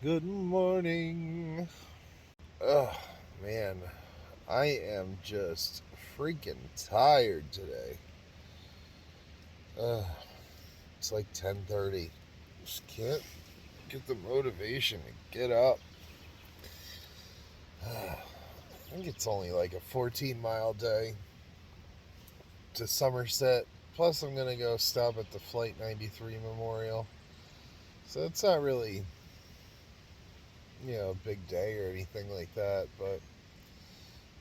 Good morning. Oh, man. I am just freaking tired today. Ugh, it's like 10:30. Just can't get the motivation to get up. I think it's only like a 14-mile day to Somerset. Plus, I'm going to go stop at the Flight 93 Memorial. So it's not really, a big day or anything like that, but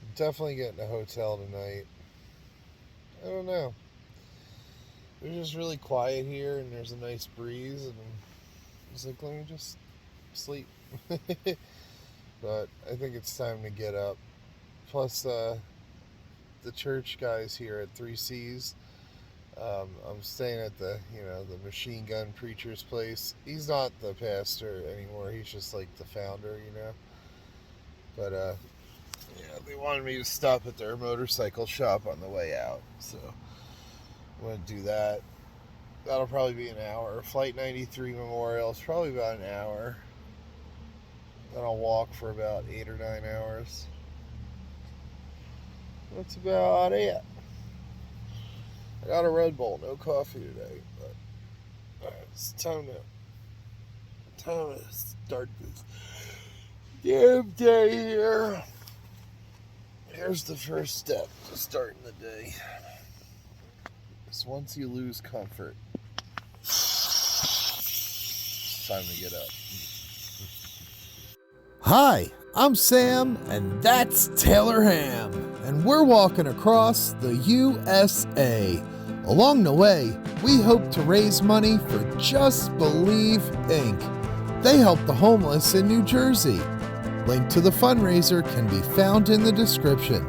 I'm definitely getting a hotel tonight. I don't know. It's just really quiet here, and there's a nice breeze, and I was like, let me just sleep. But I think it's time to get up. Plus, the church guys here at 3C's. I'm staying at the machine gun preacher's place. He's not the pastor anymore. He's just like the founder. But they wanted me to stop at their motorcycle shop on the way out, so I'm gonna do that. That'll probably be an hour. Flight 93 Memorial is probably about an hour. Then I'll walk for about 8 or 9 hours. That's about it. I got a Red Bull, no coffee today, but it's time to start this damn day here. Here's the first step to starting the day. Because once you lose comfort, it's time to get up. Hi, I'm Sam, and that's Taylor Ham, and we're walking across the USA. Along the way, we hope to raise money for Just Believe Inc. They help the homeless in New Jersey. Link to the fundraiser can be found in the description.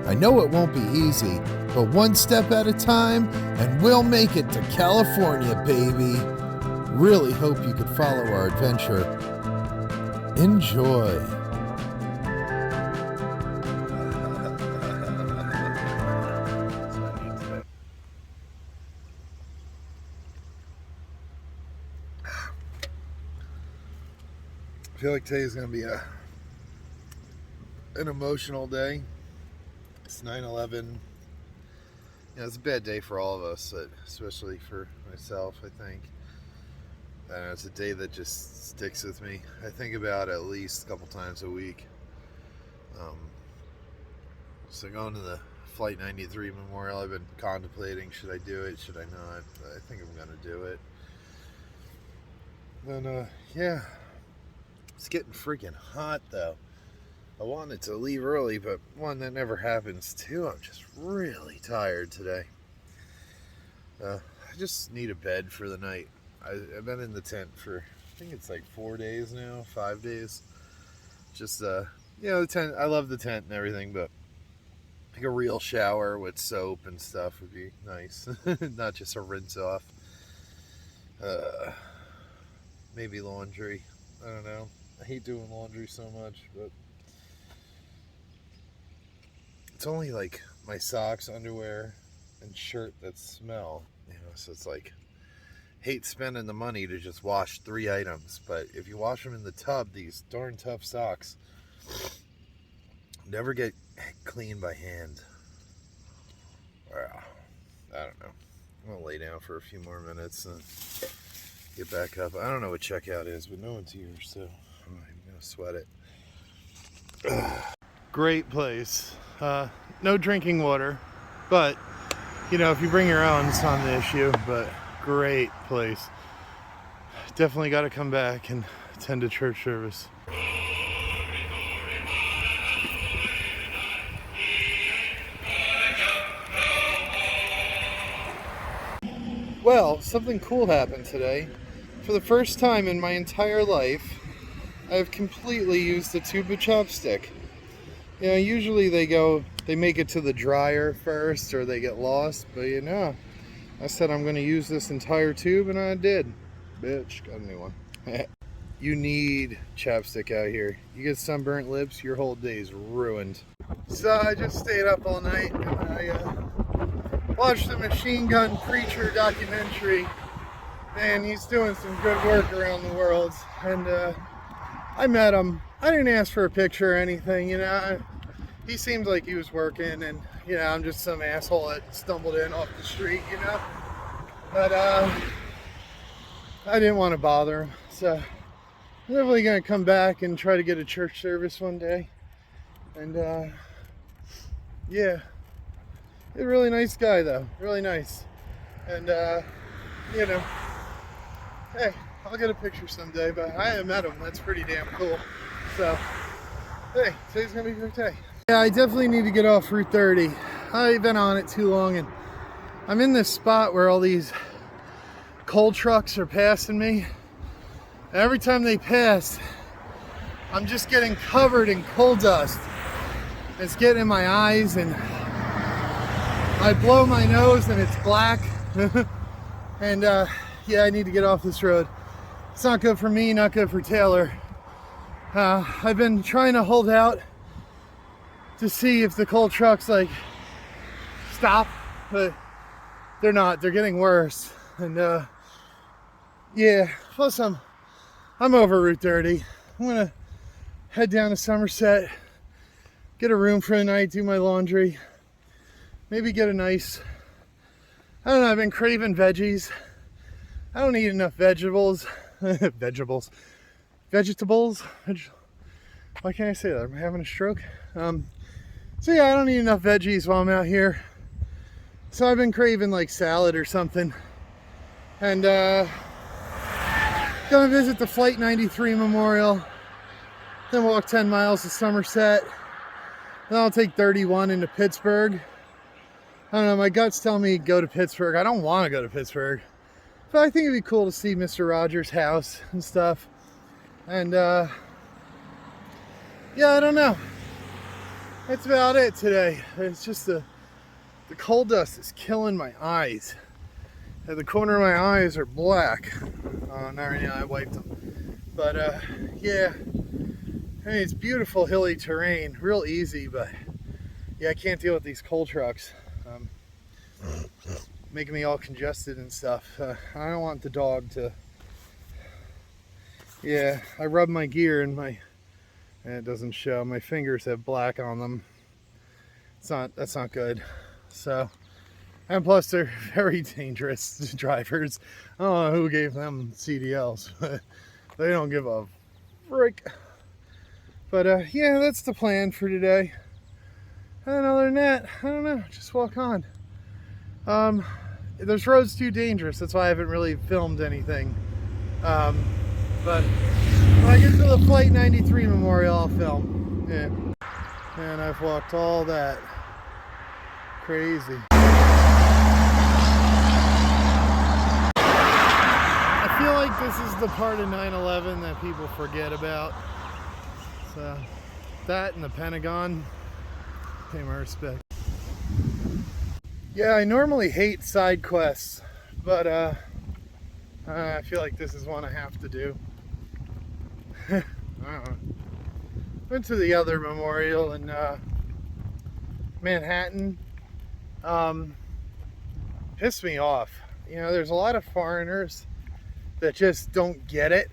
I know it won't be easy, but one step at a time, and we'll make it to California, baby. Really hope you could follow our adventure. Enjoy. I feel like today's going to be an emotional day. It's 9/11. It's a bad day for all of us, but especially for myself, I think. It's a day that just sticks with me. I think about it at least a couple times a week. So going to the Flight 93 Memorial, I've been contemplating, should I do it, should I not? I think I'm going to do it. Then, it's getting freaking hot, though. I wanted to leave early, but one, that never happens. Two, I'm just really tired today. I just need a bed for the night. I've been in the tent for, I think it's like 4 days now, 5 days. Just, the tent, I love the tent and everything, but like a real shower with soap and stuff would be nice. Not just a rinse off. Maybe laundry. I don't know. I hate doing laundry so much, but it's only like my socks, underwear, and shirt that smell. So it's like, hate spending the money to just wash 3 items, but if you wash them in the tub, these darn tough socks never get cleaned by hand. I don't know. I'm gonna lay down for a few more minutes and get back up. I don't know what checkout is, but no one's here, so I'm not even gonna sweat it. Great place. No drinking water, but if you bring your own, it's not an issue. But great place. Definitely got to come back and attend a church service. Well, something cool happened today. For the first time in my entire life, I've completely used a tube of chopstick. Usually they make it to the dryer first or they get lost, but I said I'm going to use this entire tube, and I did. Bitch, got a new one. You need chapstick out here. You get sunburnt lips, your whole day's ruined. So I just stayed up all night and I watched the Machine Gun Preacher documentary. Man, he's doing some good work around the world. And I met him. I didn't ask for a picture or anything, you know. He seemed like he was working, and you know, I'm just some asshole that stumbled in off the street, you know. But I didn't want to bother him, so I'm definitely gonna come back and try to get a church service one day. And yeah, he's a really nice guy though, really nice. And you know, hey, I'll get a picture someday. But I haven't met him. That's pretty damn cool. So hey, today's gonna be a great day. Yeah, I definitely need to get off Route 30. I've been on it too long, and I'm in this spot where all these coal trucks are passing me. And every time they pass, I'm just getting covered in coal dust. It's getting in my eyes, and I blow my nose and it's black. And yeah, I need to get off this road. It's not good for me, not good for Taylor. I've been trying to hold out to see if the coal trucks like stop, but they're not. They're getting worse. And yeah, plus I'm over Route 30. I'm gonna head down to Somerset, get a room for the night, do my laundry, maybe get a nice, I don't know, I've been craving veggies. I don't eat enough vegetables. Vegetables. Why can't I say that? I'm having a stroke. So yeah, I don't eat enough veggies while I'm out here. So I've been craving like salad or something. And gonna visit the Flight 93 Memorial. Then walk 10 miles to Somerset. Then I'll take 31 into Pittsburgh. I don't know, my gut's telling me to go to Pittsburgh. I don't want to go to Pittsburgh. But I think it'd be cool to see Mr. Rogers' house and stuff. And yeah, I don't know. That's about it today. It's just the coal dust is killing my eyes. The corner of my eyes are black. Not right now, I wiped them. But yeah, I mean, it's beautiful hilly terrain, real easy, but yeah, I can't deal with these coal trucks. Making me all congested and stuff. I don't want the dog to, yeah, I rub my gear and it doesn't show. My fingers have black on them. That's not good. So, and plus they're very dangerous drivers. I don't know who gave them CDLs, but they don't give a frick. But yeah, that's the plan for today. And other than that, I don't know, just walk on. This road's too dangerous. That's why I haven't really filmed anything. But when I get to the Flight 93 Memorial, I'll film. Yeah. And I've walked all that. Crazy. I feel like this is the part of 9/11 that people forget about. So, that and the Pentagon, pay my respect. Yeah, I normally hate side quests, but I feel like this is one I have to do. I don't know. Went to the other memorial in Manhattan. Pissed me off. You know, there's a lot of foreigners that just don't get it.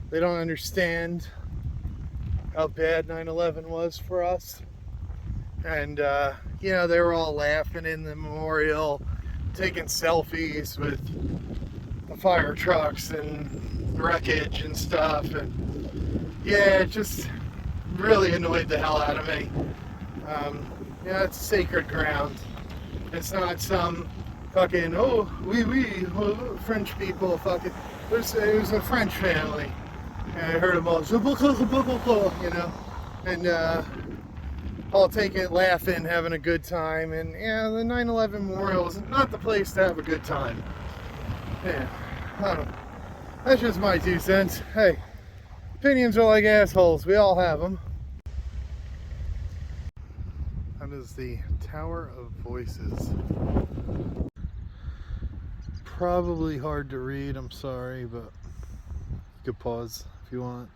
They don't understand how bad 9/11 was for us. And you know, they were all laughing in the memorial, taking selfies with the fire trucks and wreckage and stuff. And yeah, it just really annoyed the hell out of me. Yeah, it's sacred ground. It's not some fucking, oh, French people fucking. It was a French family. And I heard them all, you know. And all taking it, laughing, having a good time. And yeah, the 9/11 Memorial is not the place to have a good time. Yeah, I don't know. That's just my 2 cents. Hey, opinions are like assholes. We all have them. That is the Tower of Voices. Probably hard to read, I'm sorry, but you could pause if you want.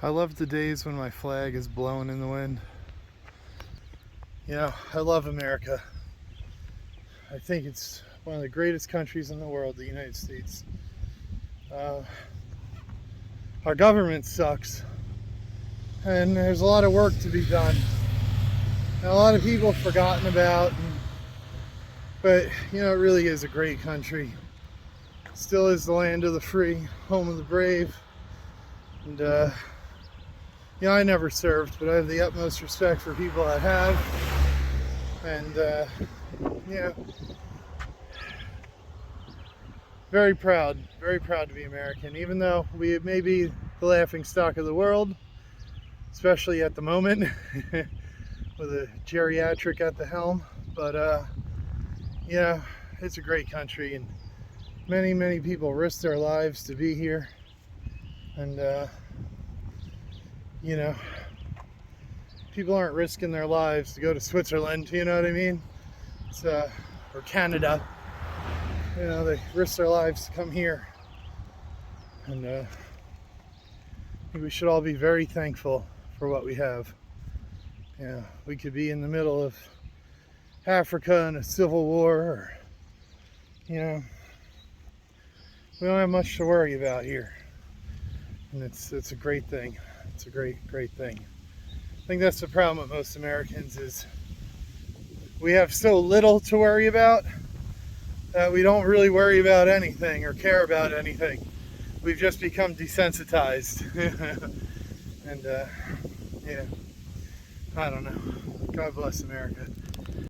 I love the days when my flag is blowing in the wind. You know, I love America. I think it's one of the greatest countries in the world, the United States. Our government sucks, and there's a lot of work to be done. And a lot of people have forgotten about, but you know, it really is a great country. It still is the land of the free, home of the brave. And you know, I never served, but I have the utmost respect for people that have. And you know, very proud to be American, even though we may be the laughing stock of the world, especially at the moment with a geriatric at the helm. But yeah, it's a great country, and many people risk their lives to be here. And you know, people aren't risking their lives to go to Switzerland, you know what I mean? It's or Canada. You know, they risk their lives to come here. And I think we should all be very thankful for what we have. You know, we could be in the middle of Africa in a civil war, or, you know, we don't have much to worry about here. And it's a great thing. It's a great thing. I think that's the problem with most Americans, is we have so little to worry about that we don't really worry about anything or care about anything. We've just become desensitized. And yeah, I don't know. God bless America.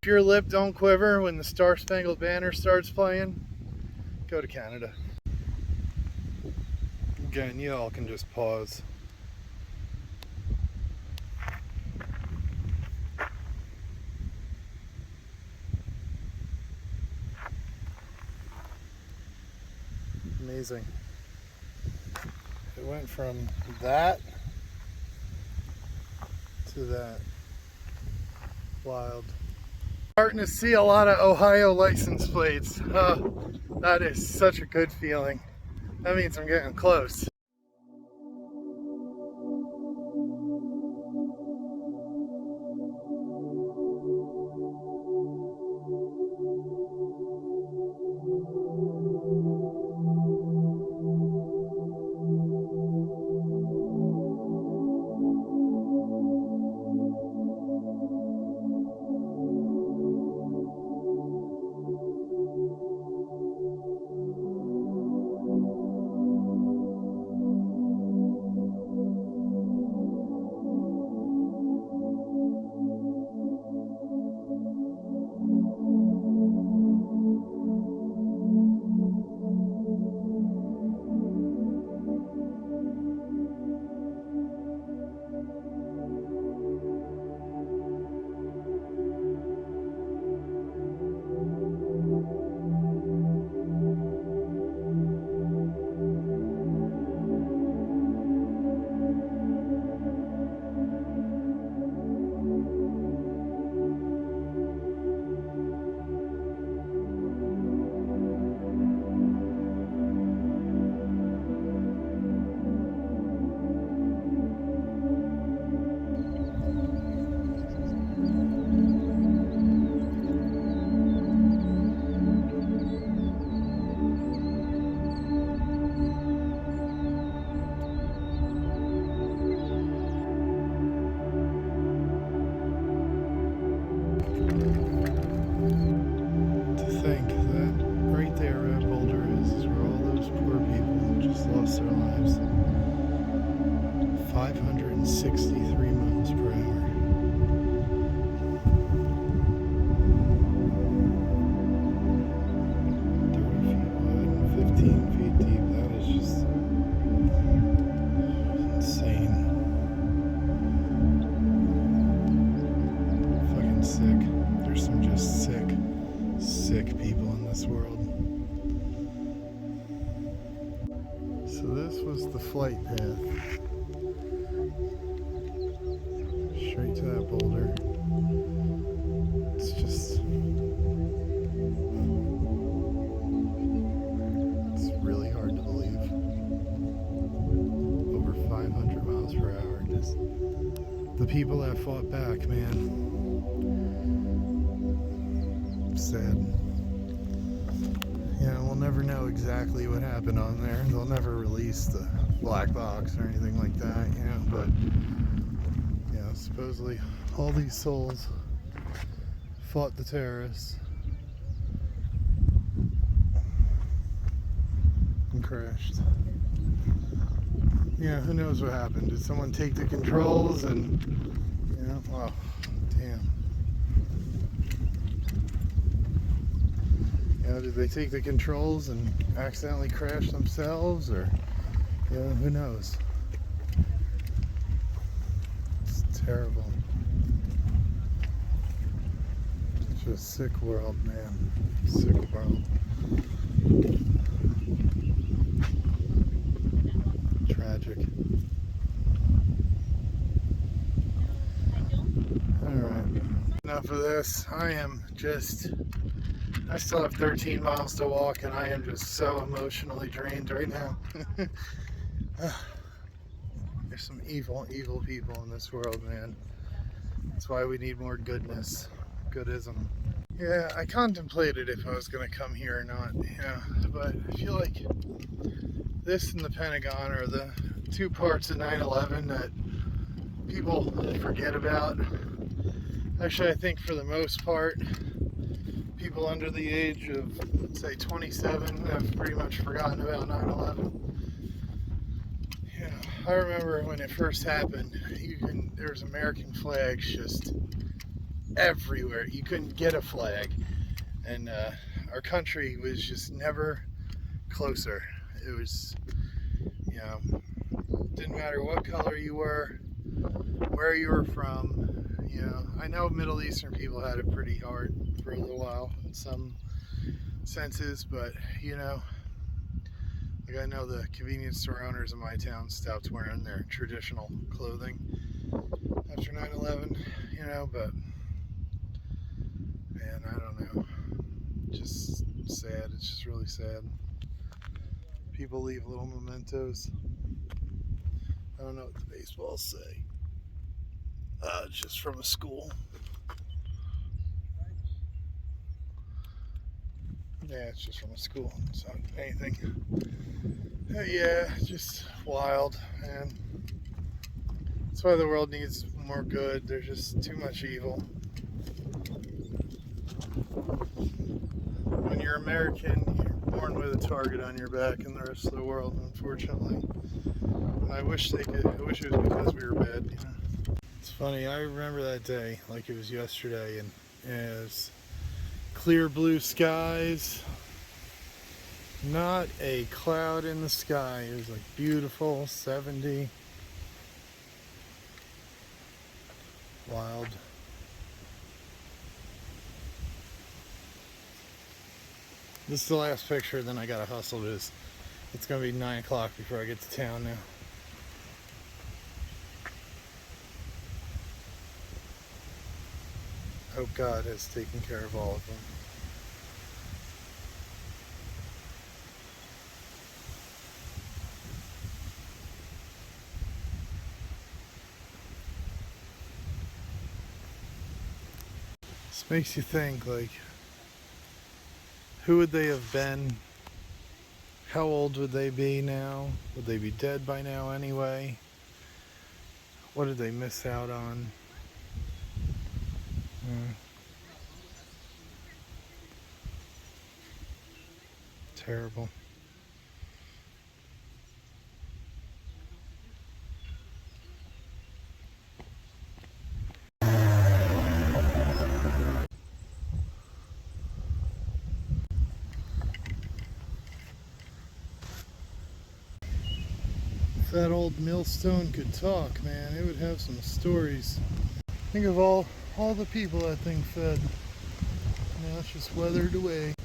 If your lip don't quiver when the Star Spangled Banner starts playing, go to Canada. Again, you all can just pause. Amazing. It went from that to that. Wild. Starting to see a lot of Ohio license plates. Oh, that is such a good feeling. That means I'm getting close. Lost their lives. 563 miles per hour. 30 feet wide and 15 feet deep. That is just insane. Fucking sick. There's some just sick people in this world. So this was the flight path. Straight to that boulder. It's just... it's really hard to believe. Over 500 miles per hour. people that fought back, man. Sad. You know, we'll never know exactly what happened on there. They'll never release the black box or anything like that, you know, but, you know, supposedly all these souls fought the terrorists and crashed. Yeah, who knows what happened? Did someone take the controls and, you know, oh, damn. You know, did they take the controls and accidentally crash themselves, or, you know, who knows? It's terrible. It's just a sick world, man. Sick world. Tragic. Alright. Enough of this. I still have 13 miles to walk, and I am just so emotionally drained right now. There's some evil people in this world, man. That's why we need more goodness. Goodism. Yeah, I contemplated if I was going to come here or not, yeah, but I feel like this and the Pentagon are the two parts of 9/11 that people forget about. Actually, I think for the most part, people under the age of, say, 27 have pretty much forgotten about 9/11. Yeah, I remember when it first happened, there was American flags just everywhere. You couldn't get a flag, and our country was just never closer. It was, you know, didn't matter what color you were, where you were from. You know, I know Middle Eastern people had it pretty hard for a little while in some senses, but, you know, like, I know the convenience store owners in my town stopped wearing their traditional clothing after 9/11, you know, but, man, I don't know. Just sad. It's just really sad. People leave little mementos. I don't know what the baseballs say. It's just from a school. Yeah, it's just from a school. It's not anything. Yeah, just wild, man. That's why the world needs more good. There's just too much evil. When you're American, you're born with a target on your back in the rest of the world, unfortunately. And I wish it was because we were bad, you know. It's funny, I remember that day like it was yesterday, and it was clear blue skies, not a cloud in the sky. It was like beautiful, 70. Wild. This is the last picture, then I gotta hustle this. It's gonna be 9 o'clock before I get to town now. Hope God has taken care of all of them. This makes you think, like, who would they have been? How old would they be now? Would they be dead by now anyway? What did they miss out on? Terrible. If that old millstone could talk, man, it would have some stories. Think of all the people that thing fed. Now it's just weathered away.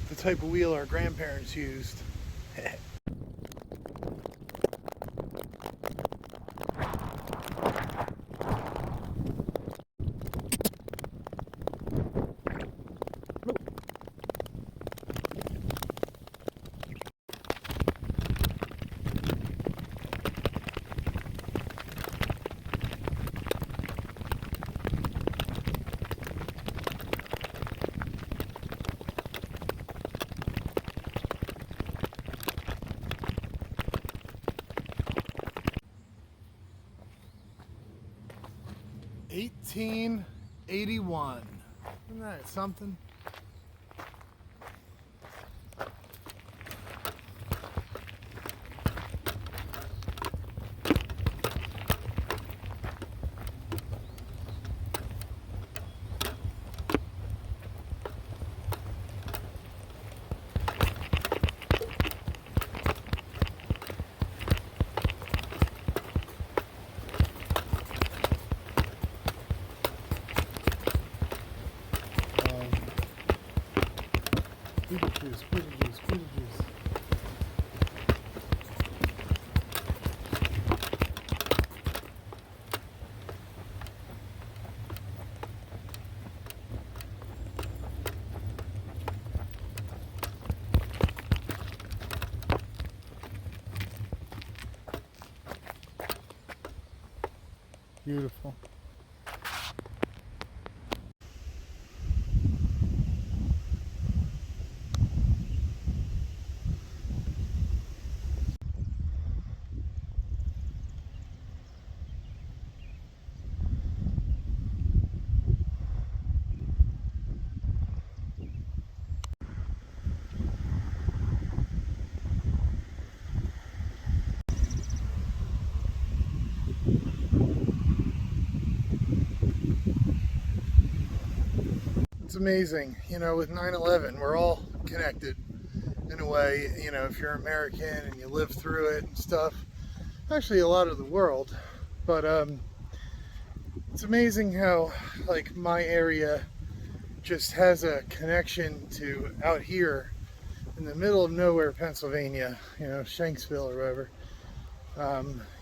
The type of wheel our grandparents used. 1881. Isn't that something? Beetlejuice, Beetlejuice, Beetlejuice. Beautiful. It's amazing, you know, with 9/11, we're all connected in a way, you know, if you're American and you live through it and stuff. Actually, a lot of the world, but it's amazing how, like, my area just has a connection to out here in the middle of nowhere, Pennsylvania, you know, Shanksville or whatever.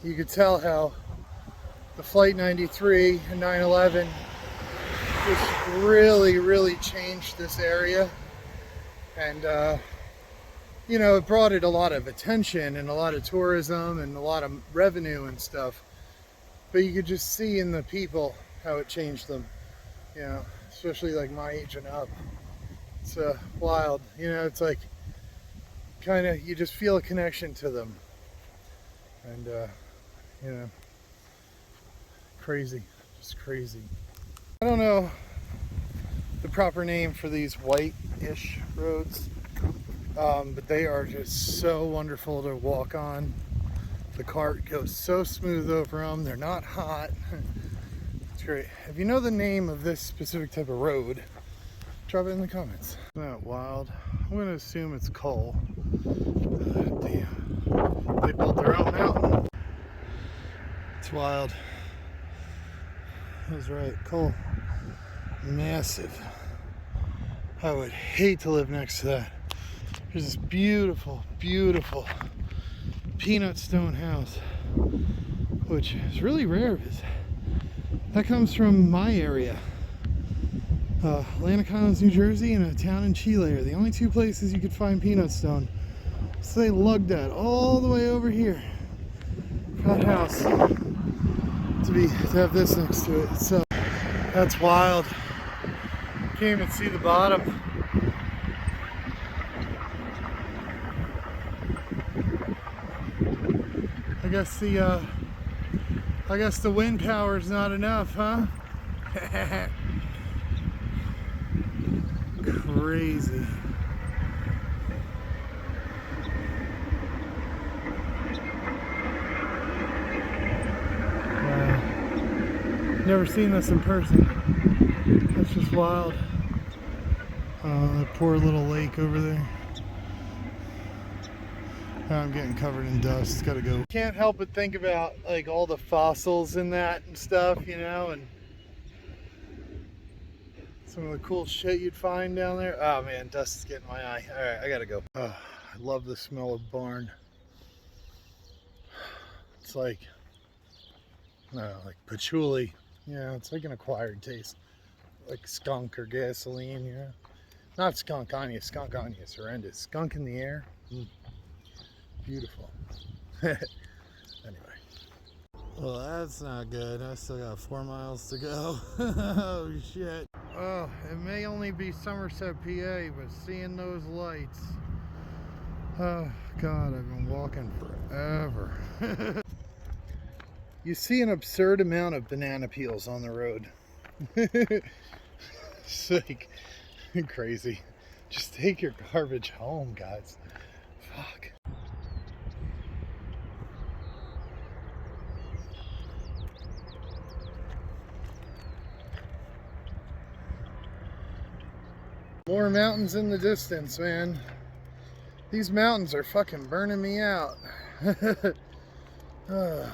You could tell how the Flight 93 and 9/11 just really changed this area, and you know, it brought it a lot of attention and a lot of tourism and a lot of revenue and stuff, but you could just see in the people how it changed them, you know, especially like my age and up. It's wild, you know. It's like kind of, you just feel a connection to them, and you know, crazy, just crazy. I don't know the proper name for these white-ish roads, but they are just so wonderful to walk on. The cart goes so smooth over them. They're not hot. It's great. If you know the name of this specific type of road, drop it in the comments. Isn't that wild? I'm going to assume it's coal. Damn. They built their own mountain. It's wild. I was right. Coal. Massive. I would hate to live next to that. There's this beautiful peanut stone house, which is really rare because that comes from my area. Atlantic Highlands, New Jersey, and a town in Chile are the only two places you could find peanut stone. So they lugged that all the way over here for that house to have this next to it. So that's wild. Can't even see the bottom. I guess the wind power is not enough, huh? Crazy. Wow. Never seen this in person. That's just wild. That poor little lake over there. I'm getting covered in dust. Gotta go. Can't help but think about like all the fossils in that and stuff, you know, and some of the cool shit you'd find down there. Oh man, dust is getting my eye. All right, I gotta go. I love the smell of barn. It's like, I don't know, like patchouli. Yeah, it's like an acquired taste, like skunk or gasoline. You know, not skunk on you. Skunk on you is horrendous. Skunk in the air. Beautiful. Anyway. Well, that's not good. I still got 4 miles to go. Oh shit. Oh, it may only be Somerset, PA, but seeing those lights. Oh God, I've been walking forever. You see an absurd amount of banana peels on the road. It's like crazy. Just take your garbage home, guys. Fuck. More mountains in the distance, man. These mountains are fucking burning me out. Oh,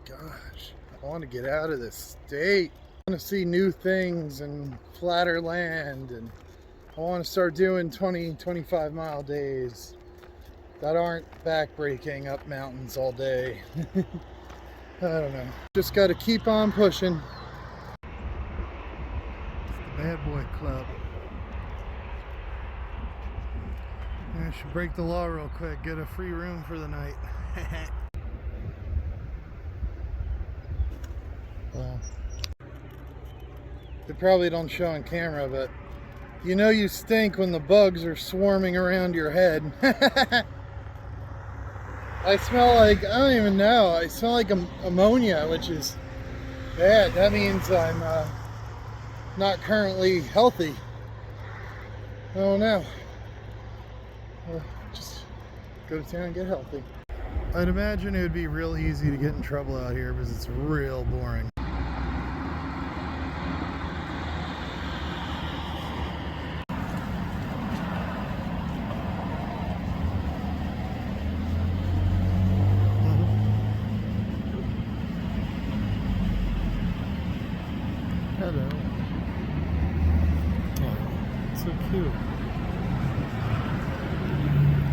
gosh. I want to get out of this state. I want to see new things and flatter land, and I want to start doing 20, 25 mile days that aren't backbreaking up mountains all day. I don't know. Just got to keep on pushing. It's the Bad Boy Club. I should break the law real quick, get a free room for the night. Well, they probably don't show on camera, but you know you stink when the bugs are swarming around your head. I smell like, I don't even know, I smell like ammonia, which is bad. That means I'm not currently healthy. I don't know. Just go to town and get healthy. I'd imagine it would be real easy to get in trouble out here because it's real boring. Hello. Oh, so cute.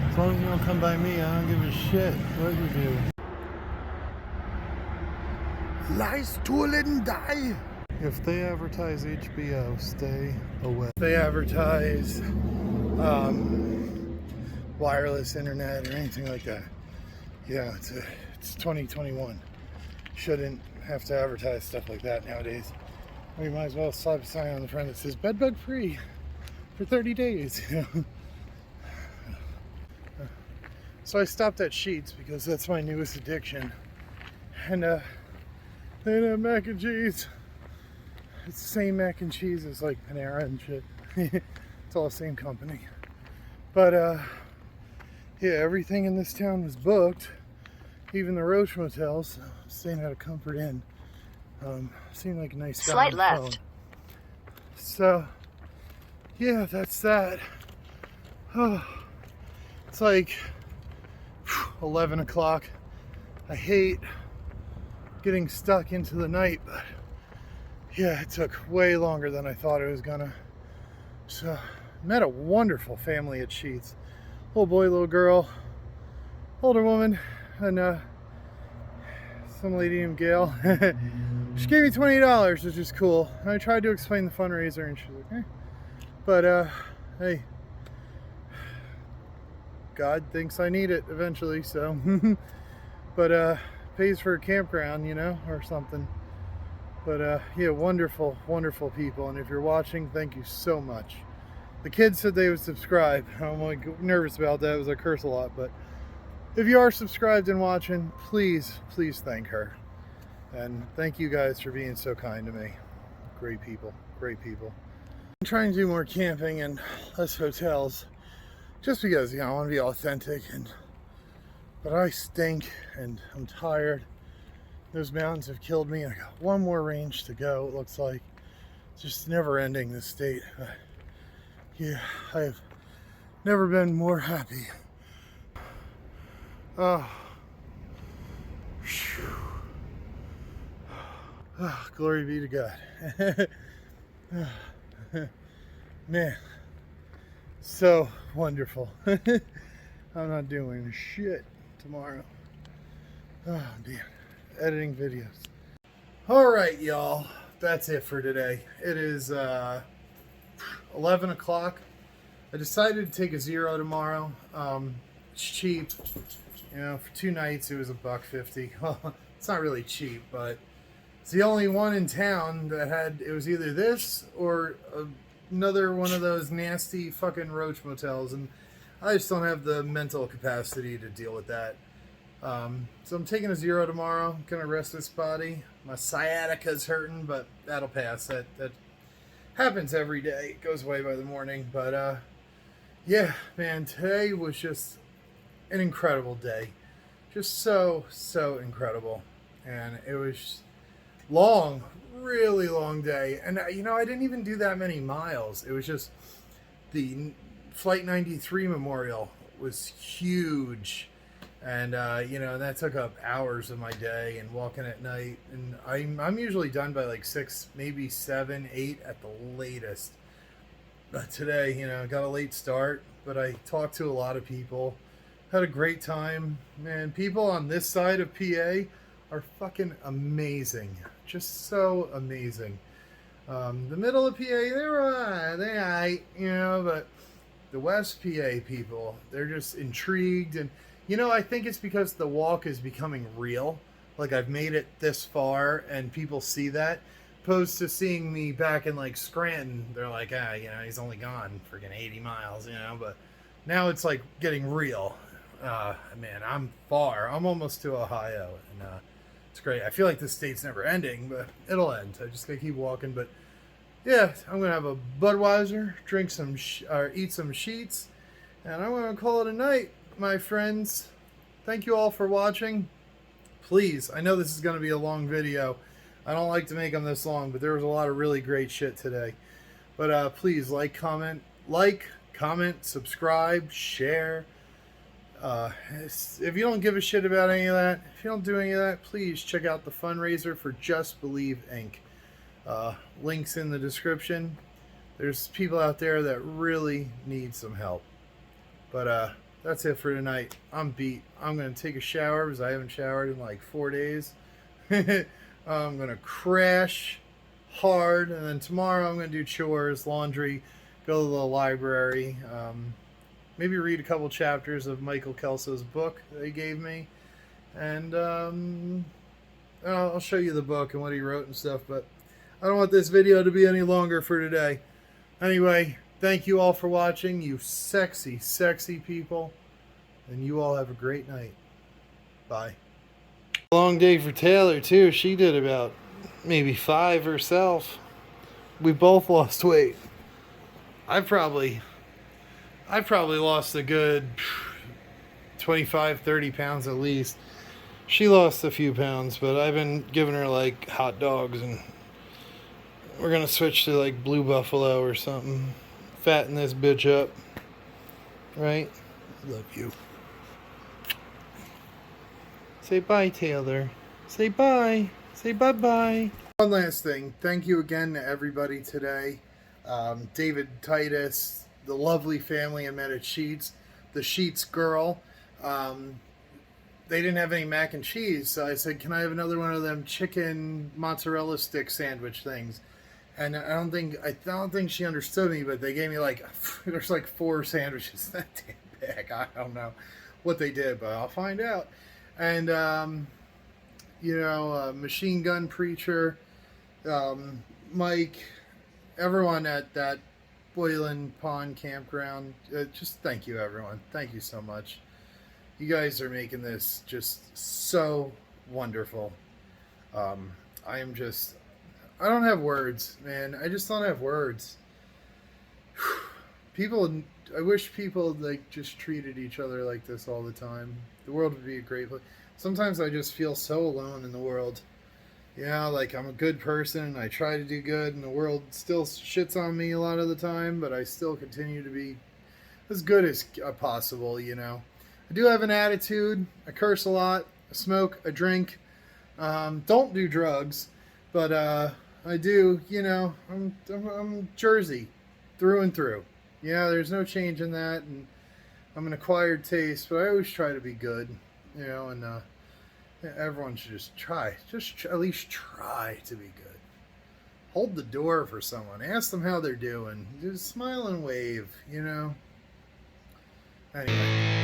As long as you don't come by me, I don't give a shit what you do. Lie, stool, and die. If they advertise HBO, stay away. If they advertise wireless internet or anything like that, yeah, it's 2021. Shouldn't have to advertise stuff like that nowadays. We might as well slap a sign on the front that says bed bug free for 30 days. So I stopped at Sheetz because that's my newest addiction. And they didn't have mac and cheese. It's the same mac and cheese as like Panera and shit. It's all the same company. But yeah, everything in this town was booked. Even the Roach motels. Staying at a Comfort Inn. Seemed like a nice guy. Slight left. So yeah, that's that. Oh, it's like 11 o'clock. I hate getting stuck into the night, but yeah, it took way longer than I thought it was gonna. So met a wonderful family at Sheetz. Little boy, little girl, older woman, and some lady named Gail. She gave me $20, which is cool. I tried to explain the fundraiser and she's like, eh. But hey, God thinks I need it eventually, so. But pays for a campground, you know, or something. But yeah, wonderful, wonderful people. And if you're watching, thank you so much. The kids said they would subscribe. I'm like nervous about that because I curse a lot. But if you are subscribed and watching, please, please thank her. And thank you guys for being so kind to me. Great people, great people. I'm trying to do more camping and less hotels. Just because, you know, I want to be authentic, but I stink and I'm tired. Those mountains have killed me. I got one more range to go, it looks like. It's just never ending, this state. But yeah, I've never been more happy. Oh. Oh, glory be to God. Man. So wonderful. I'm not doing shit tomorrow. Oh man, editing videos. All right, y'all, that's it for today. It is 11 o'clock. I decided to take a zero tomorrow. It's cheap. You know, for 2 nights it was $1.50. Well, it's not really cheap, but it's the only one in town that had, it was either this or another one of those nasty fucking Roach motels, and I just don't have the mental capacity to deal with that. So I'm taking a 0 tomorrow. I'm gonna rest this body. My sciatica's hurting, but that'll pass. That happens every day. It goes away by the morning. But yeah, man, today was just an incredible day. Just so incredible. And it was long, really long day. And I didn't even do that many miles. It was just the Flight 93 memorial was huge. And that took up hours of my day, and walking at night. And I'm usually done by like 6, maybe 7, 8 at the latest. But today, got a late start, but I talked to a lot of people. Had a great time. Man, people on this side of PA are fucking amazing. Just so amazing. The middle of PA, but the West PA people, they're just intrigued. And I think it's because the walk is becoming real. Like, I've made it this far and people see that. Opposed to seeing me back in like Scranton, they're like, he's only gone freaking 80 miles, but now it's like getting real. Man, I'm far. I'm almost to Ohio, and it's great. I feel like this state's never ending, but it'll end. I just gotta keep walking. But yeah, I'm gonna have a Budweiser, drink some, or eat some sheets, and I'm gonna call it a night, my friends. Thank you all for watching. Please, I know this is gonna be a long video. I don't like to make them this long, but there was a lot of really great shit today. But please comment, subscribe, share. If you don't give a shit about any of that, if you don't do any of that, please check out the fundraiser for Just Believe Inc. Links in the description. There's people out there that really need some help. But that's it for tonight. I'm beat. I'm going to take a shower because I haven't showered in like 4 days. I'm going to crash hard, and then tomorrow I'm going to do chores, laundry, go to the library, maybe read a couple chapters of Michael Kelso's book that he gave me, and I'll show you the book and what he wrote and stuff, but I don't want this video to be any longer for today. Anyway, thank you all for watching, you sexy, sexy people, and you all have a great night. Bye. Long day for Taylor, too. She did about maybe 5 herself. We both lost weight. I probably lost a good 25, 30 pounds at least. She lost a few pounds, but I've been giving her like hot dogs, and we're going to switch to like Blue Buffalo or something. Fatten this bitch up. Right? Love you. Say bye, Taylor. Say bye. Say bye-bye. One last thing. Thank you again to everybody today. David Titus, the lovely family I met at Sheets, the Sheets girl. They didn't have any mac and cheese, so I said, can I have another one of them chicken mozzarella stick sandwich things? And I don't think she understood me, but they gave me like, there's like 4 sandwiches that damn big. I don't know what they did, but I'll find out. And Machine Gun Preacher, Mike, everyone at that Boylan Pond campground, just thank you, everyone. Thank you so much. You guys are making this just so wonderful. I don't have words, man. I just don't have words. I wish people like just treated each other like this all the time. The world would be a great place. Sometimes I just feel so alone in the world. Like I'm a good person and I try to do good, and the world still shits on me a lot of the time, but I still continue to be as good as possible, I do have an attitude. I curse a lot. I smoke. I drink. Don't do drugs, but I do, I'm Jersey through and through. There's no change in that, and I'm an acquired taste, but I always try to be good, and everyone should just at least try to be good. Hold the door for someone. Ask them how they're doing. Just smile and wave, Anyway.